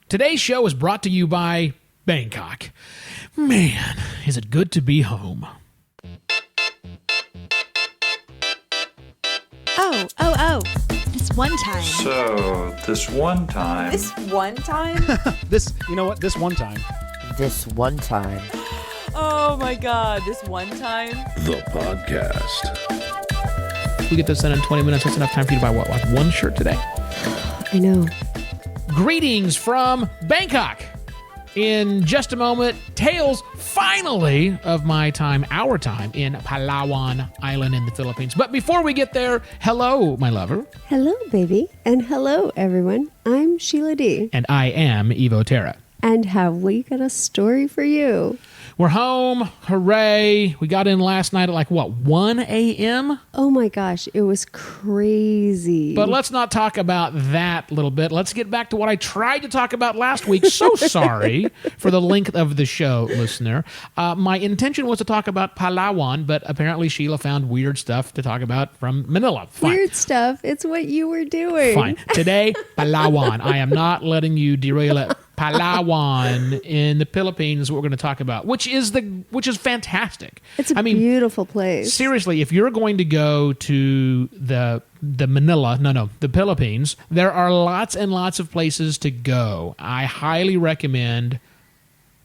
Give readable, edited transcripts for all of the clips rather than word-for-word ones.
Today's show is brought to you by Bangkok. Man, is it good to be home. Oh. This one time. So, this one time. This one time? You know what? This one time. This one time. Oh my God, this one time? The podcast. We get this done in 20 minutes. That's enough time for you to buy what? Like one shirt today? I know. Greetings from Bangkok. In just a moment, tales finally of my time, our time, in Palawan Island in the Philippines. But before we get there, hello, my lover. Hello, baby. And hello, everyone. I'm Sheila D. And I am Evo Terra. And have we got a story for you? We're home. Hooray. We got in last night at 1 a.m.? Oh my gosh, it was crazy. But let's not talk about that a little bit. Let's get back to what I tried to talk about last week. So sorry for the length of the show, listener. My intention was to talk about Palawan, but apparently Sheila found weird stuff to talk about from Manila. Fine. Weird stuff. It's what you were doing. Fine. Today, Palawan. I am not letting you derail it. Palawan in the Philippines is what we're going to talk about, which is fantastic. It's a beautiful place. Seriously, if you're going to go to the Philippines, there are lots and lots of places to go. I highly recommend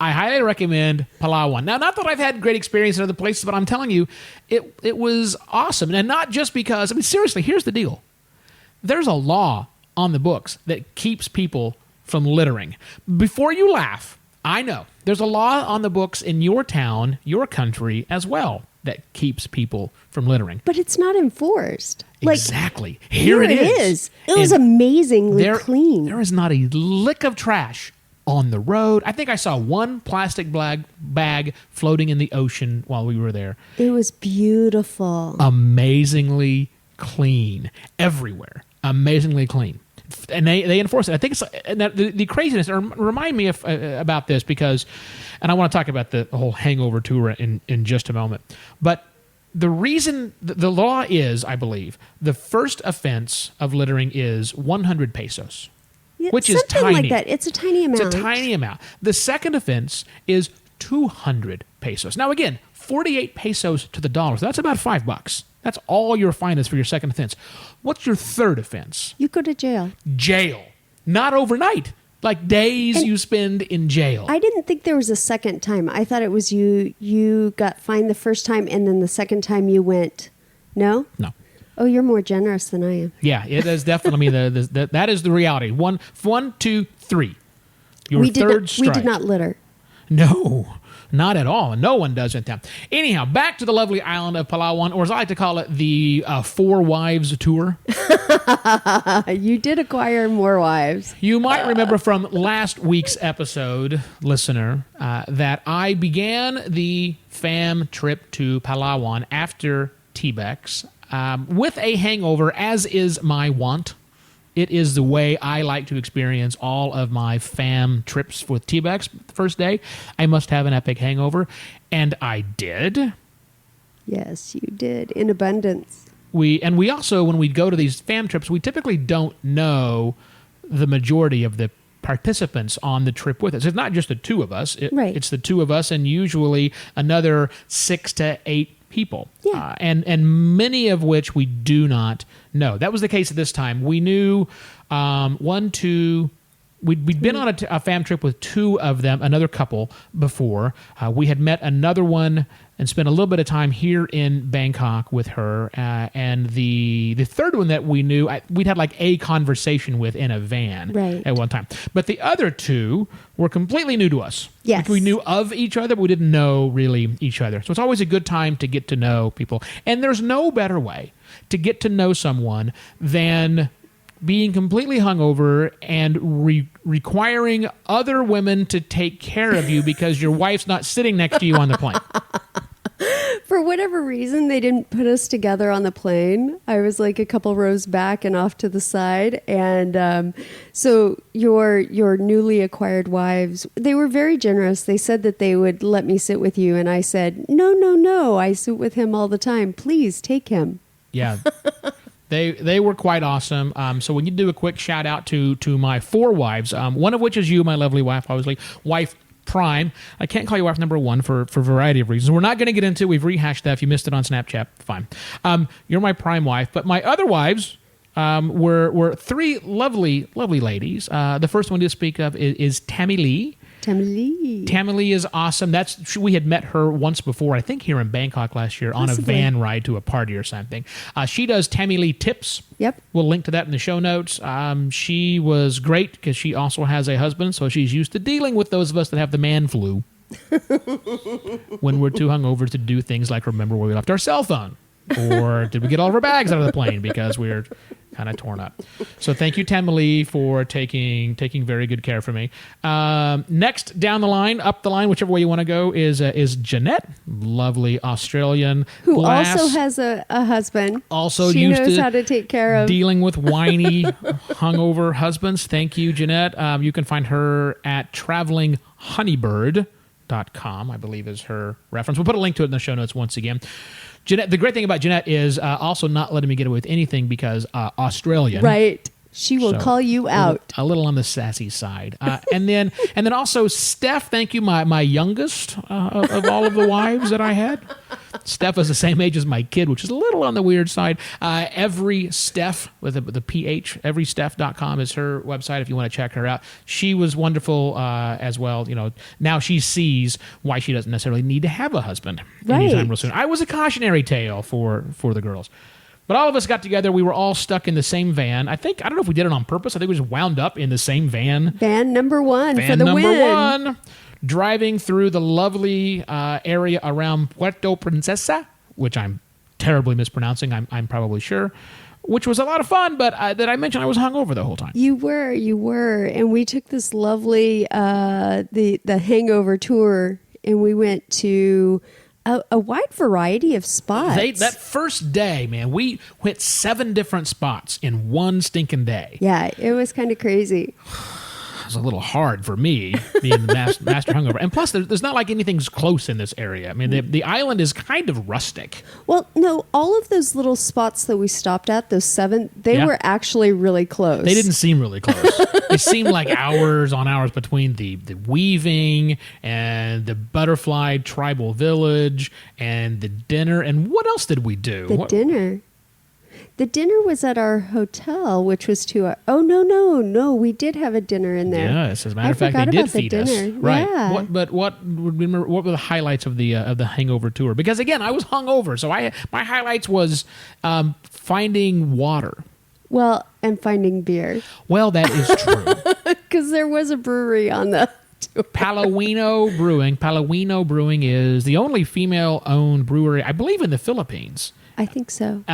Palawan. Now, not that I've had great experience in other places, but I'm telling you, it was awesome. And not just because, seriously, here's the deal. There's a law on the books that keeps people from littering. Before you laugh, I know there's a law on the books in your town, your country as well, that keeps people from littering. But it's not enforced. Exactly. Here it is. It was amazingly clean. There is not a lick of trash on the road. I think I saw one plastic bag floating in the ocean while we were there. It was beautiful. Amazingly clean everywhere. Amazingly clean. And they enforce it. I think it's the craziness. Remind me about this because, and I want to talk about the whole Hangover tour in just a moment. But the reason the law is, I believe, the first offense of littering is 100 pesos, which is tiny. Something like that. It's a tiny amount. It's a tiny amount. The second offense is 200 pesos. Now again, 48 pesos to the dollar. So that's about $5. That's all your fine is for your second offense. What's your third offense? You go to jail. Jail. Not overnight. Like days you spend in jail. I didn't think there was a second time. I thought it was you got fined the first time and then the second time you went. No? No. Oh, you're more generous than I am. Yeah, it is definitely that is the reality. One, 2, 3. Your third strike. We did not litter. No. Not at all. No one does in town. Anyhow, back to the lovely island of Palawan, or as I like to call it, the Four Wives Tour. You did acquire more wives. You might remember from last week's episode, listener, that I began the fam trip to Palawan after TBEX with a hangover, as is my wont. It is the way I like to experience all of my fam trips with TBEX the first day. I must have an epic hangover, and I did. Yes, you did, in abundance. We also, when we go to these fam trips, we typically don't know the majority of the participants on the trip with us. It's not just the two of us. Right. It's the two of us and usually another 6 to 8 people, yeah. And many of which we do not know. That was the case at this time. We knew we'd been on a fam trip with 2 of them, another couple before. We had met another one and spent a little bit of time here in Bangkok with her. And the third one that we knew, we'd had a conversation with in a van at one time. But the other 2 were completely new to us. Yes. We knew of each other, but we didn't know really each other. So it's always a good time to get to know people. And there's no better way to get to know someone than being completely hungover and requiring other women to take care of you because your wife's not sitting next to you on the plane. For whatever reason, they didn't put us together on the plane. I was a couple rows back and off to the side. And so your newly acquired wives, they were very generous. They said that they would let me sit with you. And I said, no. I sit with him all the time. Please take him. Yeah. They were quite awesome. So we need to do a quick shout out to my 4 wives, one of which is you, my lovely wife, obviously. Wife Prime. I can't call you wife number 1 for a variety of reasons. We're not going to get into. We've rehashed that. If you missed it on Snapchat, fine. You're my prime wife. But my other wives were 3 lovely ladies. The first one to speak of is Tammilee. Tammilee is awesome. We had met her once before, I think here in Bangkok last year, on a van ride to a party or something. She does Tammilee tips. Yep. We'll link to that in the show notes. She was great because she also has a husband, so she's used to dealing with those of us that have the man flu when we're too hungover to do things like remember where we left our cell phone. Or did we get all of our bags out of the plane because we're kind of torn up? So thank you, Tammilee, for taking very good care for me. Next down the line, up the line, whichever way you want to go, is Jeanette, lovely Australian who glass. also has a husband. Also she used knows to how to take care of dealing with whiny, hungover husbands. Thank you, Jeanette. You can find her at travelinghoneyBird.com, I believe is her reference. We'll put a link to it in the show notes once again. Jeanette, the great thing about Jeanette is also not letting me get away with anything because Australian. Right. She will call you out. A little on the sassy side. And then also Steph, thank you, my youngest of all of the wives that I had. Steph is the same age as my kid, which is a little on the weird side. Every Steph with the PH, everysteph.com is her website if you want to check her out. She was wonderful as well. You know, now she sees why she doesn't necessarily need to have a husband anytime real soon. I was a cautionary tale for the girls. But all of us got together. We were all stuck in the same van. I don't know if we did it on purpose. I think we just wound up in the same van. Van number 1 van for the number win. 1. Driving through the lovely area around Puerto Princesa, which I'm terribly mispronouncing, I'm probably sure, which was a lot of fun, but that I mentioned I was hungover the whole time. You were. And we took this lovely, the Hangover tour, and we went to a wide variety of spots. That first day, man, we hit 7 different spots in one stinking day. Yeah, it was kind of crazy. It was a little hard for me being the master hungover. And plus, there's not like anything's close in this area. I mean, the island is kind of rustic. Well, no, all of those little spots that we stopped at, those 7, they were actually really close. They didn't seem really close. It seemed like hours on hours between the weaving and the butterfly tribal village and the dinner. And what else did we do? Dinner. The dinner was at our hotel, which was 2 hours. Oh, no. We did have a dinner in there. Yes, as a matter of fact, they did feed us. Right. Yeah. What were the highlights of the Hangover tour? Because, again, I was hungover. So my highlights was finding water. Well, and finding beer. Well, that is true. Because there was a brewery on the tour. Palawino Brewing. Palawino Brewing is the only female-owned brewery, I believe, in the Philippines. I think so.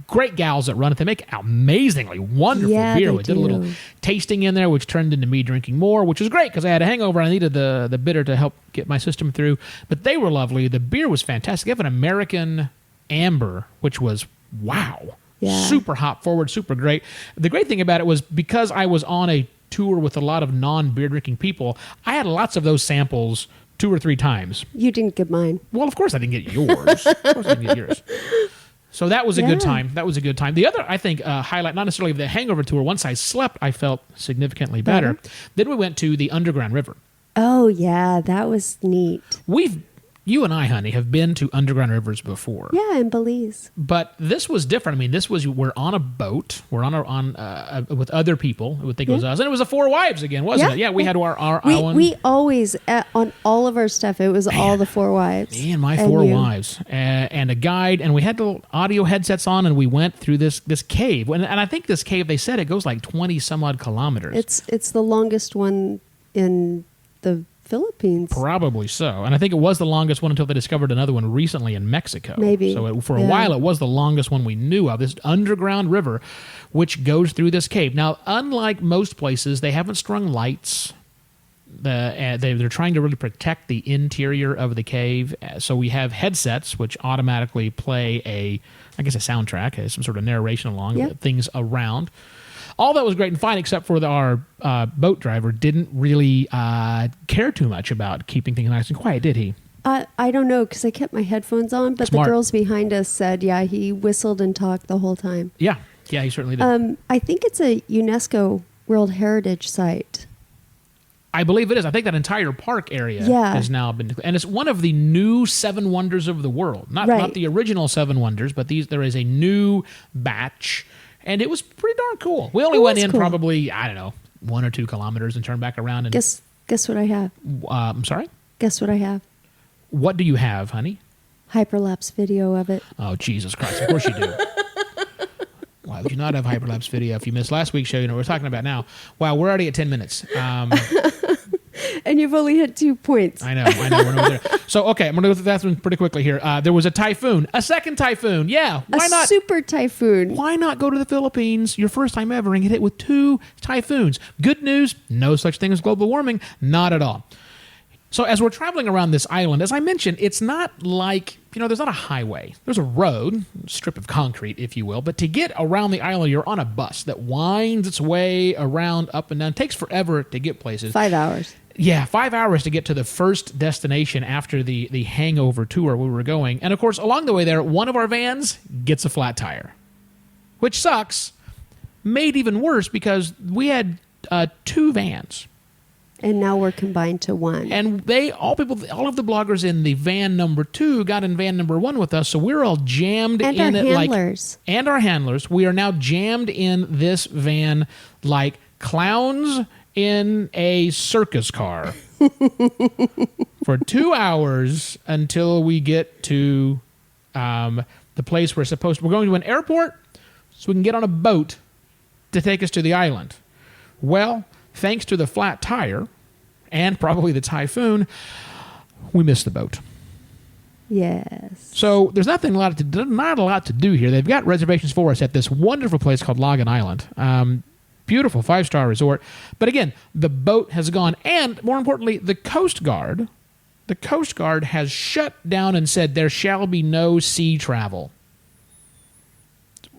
Great gals that run it. They make amazingly wonderful beer. We did a little tasting in there, which turned into me drinking more, which was great because I had a hangover and I needed the bitter to help get my system through. But they were lovely. The beer was fantastic. They have an American amber, which was wow. Yeah. Super hop forward, super great. The great thing about it was because I was on a tour with a lot of non-beer drinking people, I had lots of those samples 2 or 3 times. You didn't get mine. Well, of course I didn't get yours. Of course I didn't get yours. So that was a good time. The other, I think, highlight, not necessarily of the Hangover tour, once I slept, I felt significantly better. Then we went to the Underground River. Oh, yeah, that was neat. You and I, honey, have been to underground rivers before. Yeah, in Belize. But this was different. I mean, we're on a boat. We're with other people. I would think it was us. And it was the 4 wives again, wasn't it? Yeah, we had our island. We always, on all of our stuff, it was all the 4 wives. Me and my 4 wives. And a guide. And we had the audio headsets on, and we went through this cave. And I think this cave, they said it goes like 20 some odd kilometers. It's the longest one in the Philippines. Probably so. And I think it was the longest one until they discovered another one recently in Mexico. Maybe. So for a while, it was the longest one we knew of, this underground river, which goes through this cave. Now, unlike most places, they haven't strung lights. They're trying to really protect the interior of the cave. So we have headsets, which automatically play a soundtrack, some sort of narration along things around. All that was great and fine, except for our boat driver didn't really care too much about keeping things nice and quiet, did he? I don't know, because I kept my headphones on, but Smart. The girls behind us said, he whistled and talked the whole time. Yeah. Yeah, he certainly did. I think it's a UNESCO World Heritage Site. I believe it is. I think that entire park area has now been, and it's one of the new 7 wonders of the world. Not the original 7 wonders, but there is a new batch, and it was pretty darn cool. We only went in probably, I don't know, 1 or 2 kilometers and turned back around. And Guess what I have? I'm sorry? Guess what I have? What do you have, honey? Hyperlapse video of it. Oh, Jesus Christ. Of course you do. Why would you not have hyperlapse video if you missed last week's show? You know what we're talking about now. Wow, we're already at 10 minutes. And you've only hit 2 points. I know. We're not there. So, okay, I'm going to go through the bathroom pretty quickly here. There was a typhoon. A second typhoon. Yeah. Why not? Super typhoon. Why not go to the Philippines, your first time ever, and get hit with 2 typhoons? Good news, no such thing as global warming. Not at all. So as we're traveling around this island, as I mentioned, it's not like, there's not a highway. There's a road, a strip of concrete, if you will. But to get around the island, you're on a bus that winds its way around, up and down. It takes forever to get places. 5 hours. Yeah, 5 hours to get to the first destination after the Hangover tour we were going. And, of course, along the way there, one of our vans gets a flat tire, which sucks. Made even worse because we had 2 vans. And now we're combined to 1. And all of the bloggers in the van number 2 got in van number 1 with us, so we're all jammed and in our it handlers. And our handlers. We are now jammed in this van like clowns in a circus car for 2 hours until we get to the place we're going to an airport so we can get on a boat to take us to the island. Well, thanks to the flat tire and probably the typhoon, we missed the boat. Yes. So there's not a lot to do here. They've got reservations for us at this wonderful place called Logan Island. Beautiful 5-star resort. But again, the boat has gone. And more importantly, the Coast Guard has shut down and said there shall be no sea travel.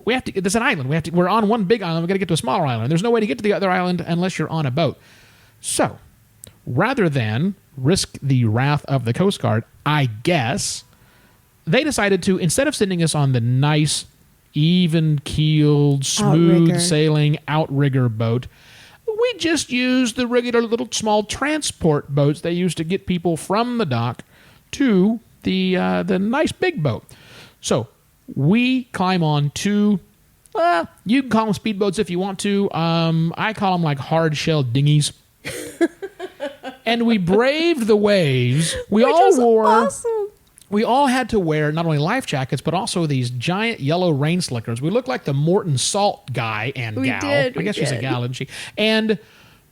It's an island. We're on one big island. We've got to get to a smaller island. There's no way to get to the other island unless you're on a boat. So, rather than risk the wrath of the Coast Guard, I guess, they decided to, instead of sending us on the nice, even-keeled, smooth-sailing outrigger boat, we just used the regular little small transport boats they used to get people from the dock to the nice big boat. So, we climb on 2, you can call them speedboats if you want to. I call them like hard-shelled dinghies. And we braved the waves. We all had to wear not only life jackets, but also these giant yellow rain slickers. We looked like the Morton Salt guy and gal. I guess she's a gal, isn't she? And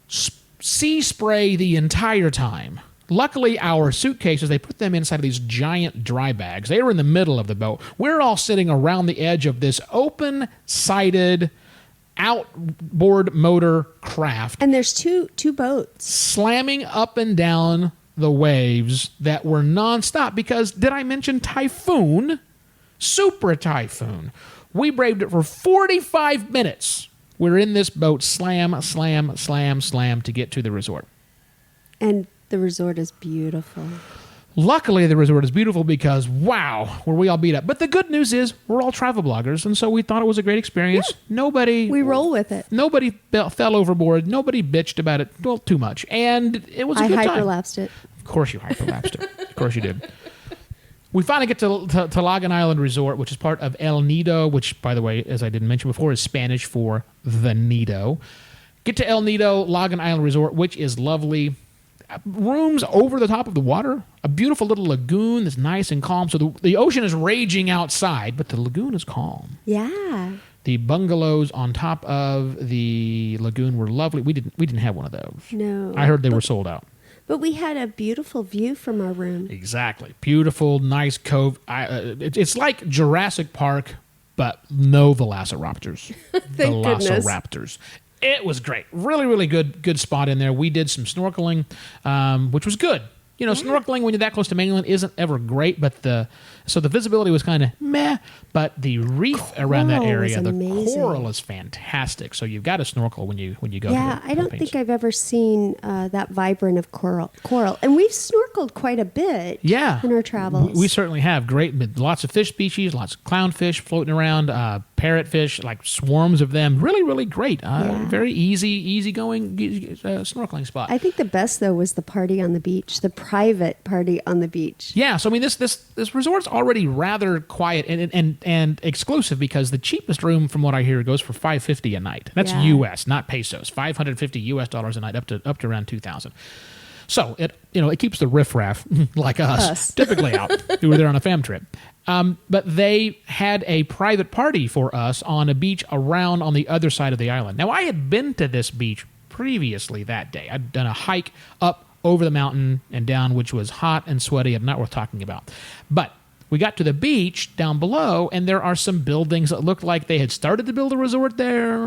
sea spray the entire time. Luckily, our suitcases, they put them inside of these giant dry bags. They were in the middle of the boat. We're all sitting around the edge of this open-sided, outboard motor craft. And there's two boats. Slamming up and down the waves that were nonstop. Because, did I mention typhoon? Super typhoon. We braved it for 45 minutes. We're in this boat, slam, slam, slam, slam, to get to the resort. And the resort is beautiful. Luckily, the resort is beautiful because, wow, were we all beat up. But the good news is we're all travel bloggers, and so we thought it was a great experience. Yeah. We roll with it. Nobody fell overboard. Nobody bitched about it, too much. And it was a good time. I hyperlapsed it. Of course you hyperlapsed it. Of course you did. We finally get to Logan Island Resort, which is part of El Nido, which, by the way, as I didn't mention before, is Spanish for the Nido. Get to El Nido, Logan Island Resort, which is lovely. Rooms over the top of the water, a beautiful little lagoon that's nice and calm. So the ocean is raging outside, but the lagoon is calm. Yeah. The bungalows on top of the lagoon were lovely. We didn't have one of those. No. I heard they were sold out. But we had a beautiful view from our room. Exactly. Beautiful, nice cove. It's like Jurassic Park, but no velociraptors. Thank goodness. Velociraptors. It was great. Really, really good spot in there. We did some snorkeling, which was good. Snorkeling when you're that close to mainland isn't ever great, but the visibility was kind of meh. But the reef around that area, the coral is fantastic. So you've got to snorkel when you go. Yeah, I don't think I've ever seen that vibrant of coral, and we've snorkeled quite a bit. Yeah, in our travels, we certainly have. Great, lots of fish species, lots of clownfish floating around, parrotfish, like swarms of them. Really, really great. Very easygoing snorkeling spot. I think the best though was the party on the beach, the private party on the beach. Yeah, so I mean, this resort's already rather quiet and exclusive because the cheapest room, from what I hear, goes for $550 a night. That's Yeah. U.S., not pesos. $550 US a night, up to around $2,000. So it keeps the riffraff like us typically out who were there on a fam trip. But they had a private party for us on a beach around on the other side of the island. Now, I had been to this beach previously that day. I'd done a hike up over the mountain and down, which was hot and sweaty and not worth talking about. But we got to the beach down below, and there are some buildings that looked like they had started to build a resort there,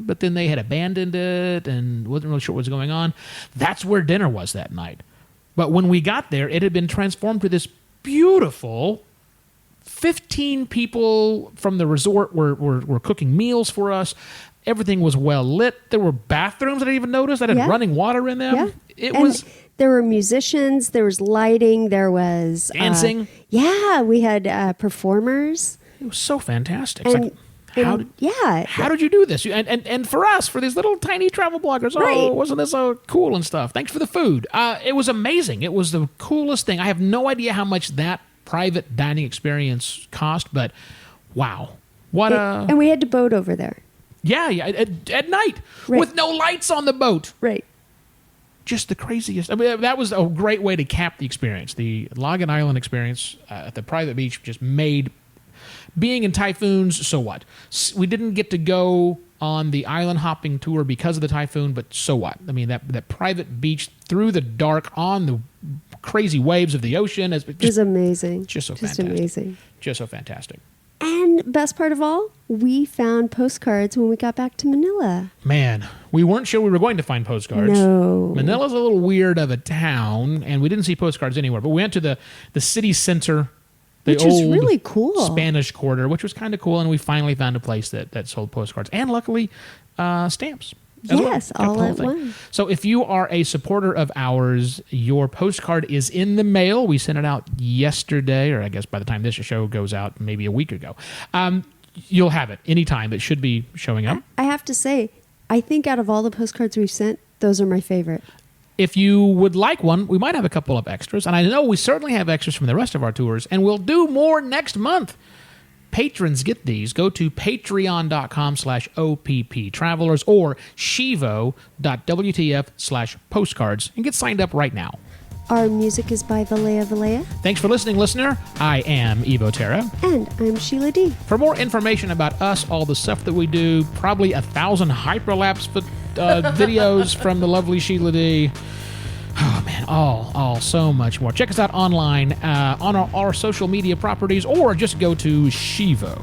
but then they had abandoned it and wasn't really sure what was going on. That's where dinner was that night. But when we got there, it had been transformed to this beautiful 15 people from the resort were cooking meals for us. Everything was well lit. There were bathrooms that I didn't even notice that had Yeah. running water in them. Yeah. There were musicians, there was lighting, there was Dancing. We had performers. It was so fantastic. It's And, like, how did you do this? And for us, for these little tiny travel bloggers, Right. wasn't this so cool and stuff? Thanks for the food. It was amazing. It was the coolest thing. I have no idea how much that private dining experience cost, but wow. And we had to boat over there. At night Right. with no lights on the boat. Right. Just the craziest. I mean, that was a great way to cap the experience. The Logan Island experience at the private beach just made being in typhoons, so what? We didn't get to go on the island hopping tour because of the typhoon, but so what? I mean, that private beach through the dark on the crazy waves of the ocean is It was amazing. just so Just fantastic. amazing. Just so fantastic. And best part of all, we found postcards when we got back to Manila. Man, we weren't sure we were going to find postcards. No. Manila's a little weird of a town, and we didn't see postcards anywhere. But we went to the city center, the Which was old really cool. Spanish Quarter, which was kind of cool, and we finally found a place that sold postcards and luckily stamps. as well. Yes, Kept the all whole at thing. once. So if you are a supporter of ours, your postcard is in the mail. We sent it out yesterday, or I guess by the time this show goes out, maybe a week ago. You'll have it anytime. It should be showing up. I have to say, I think out of all the postcards we've sent, those are my favorite. If you would like one, we might have a couple of extras. And I know we certainly have extras from the rest of our tours, and we'll do more next month. Patrons get these. Go to patreon.com/OPP Travelers or shivo.wtf/postcards and get signed up right now. Our music is by Valea Valea, Thanks for listening, listener. I am Evo Terra. and I'm Sheila D. For more information about us, all the stuff that we do, probably 1,000 hyperlapse videos from the lovely Sheila D. Oh, man, all so much more. Check us out online on our social media properties, or just go to shivo.wtf.